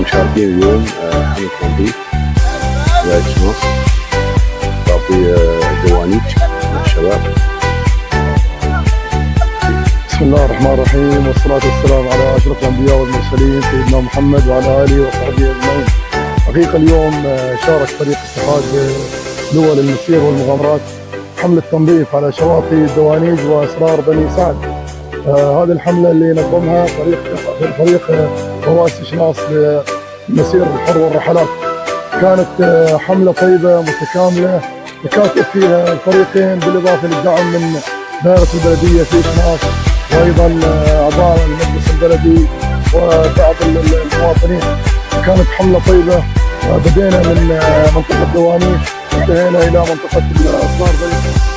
مشاركين اليوم حملة تنظيف ولاية شناص، تعطي دوانيج للشباب. بسم الله الرحمن الرحيم، والصلاة والسلام على أشرف الأنبياء والمرسلين سيدنا محمد وعلى آله وصحبه أجمعين. حقيقة اليوم شارك فريق اتحاد دول المسير والمغامرات حملة تنظيف على شواطئ دوانيج وأسرار بني سعد. هذه الحملة اللي نظمها فريق رواسي شناص للمسير الحر والرحلات. كانت حملة طيبة متكاملة يكاتف فيها الفريقين، بالإضافة للدعم من دائرة البلدية في شناص وأيضا أعضاء المجلس البلدي وبعض المواطنين. كانت حملة طيبة، بدينا من منطقة دوانيج انتهينا إلى منطقة أسرار بني سعد.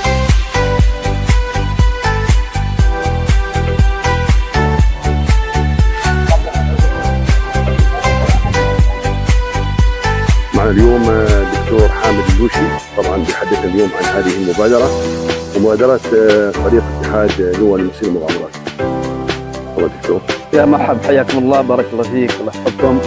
معنا اليوم الدكتور حامد اللوشي، طبعا بيحدثنا اليوم عن هذه المبادرة ومبادرة فريق اتحاد دول المسير والمغامرات. تفضل دكتور. يا مرحبا، حياكم الله، بارك الله فيك، الله يحفظكم.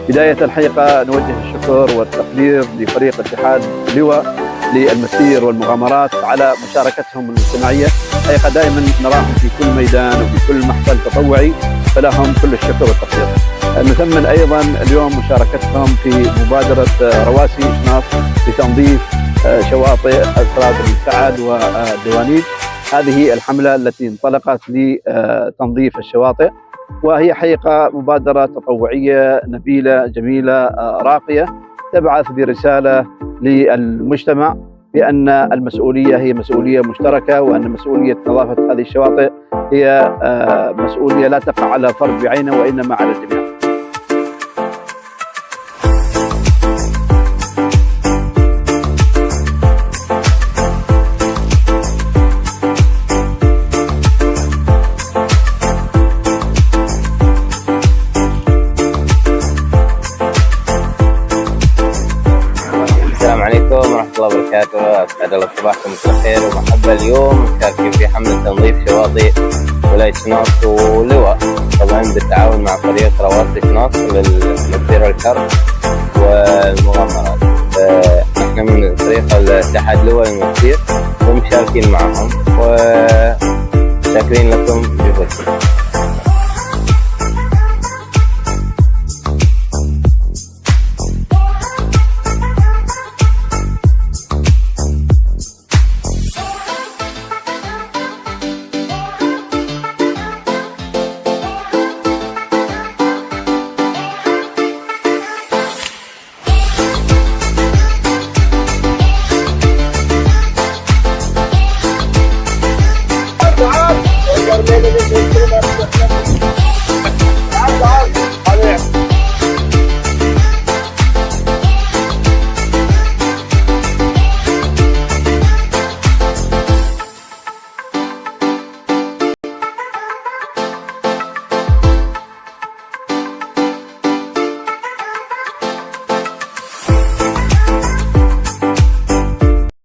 بداية الحقيقة نوجه الشكر والتقدير لفريق اتحاد لواء للمسير والمغامرات على مشاركتهم المجتمعية. حقيقة دائما نراهم في كل ميدان وفي كل محفل تطوعي، فلهم كل الشكر والتقدير. نثمن ايضا اليوم مشاركتهم في مبادره رواسي شناص لتنظيف شواطئ اسرار بني سعد ودوانيج. هذه الحمله التي انطلقت لتنظيف الشواطئ، وهي حقيقه مبادره تطوعيه نبيله جميله راقيه، تبعث برساله للمجتمع بان المسؤوليه هي مسؤوليه مشتركه، وان مسؤوليه نظافه هذه الشواطئ هي مسؤوليه لا تقع على فرد بعينه وانما على الجميع. السلام عليكم ورحمة الله وبركاته، أسعد الله صباحكم بالخير ومحبة. اليوم مشاركين في حملة تنظيف شواطئ ولاية شناص ولواء، طبعا بالتعاون مع فريق رواسي شناص للمسير الحر والمغامرات. احنا من فريق الاتحاد لواء للمسير ومشاركين معهم، وشاكرين لكم بوجهكم.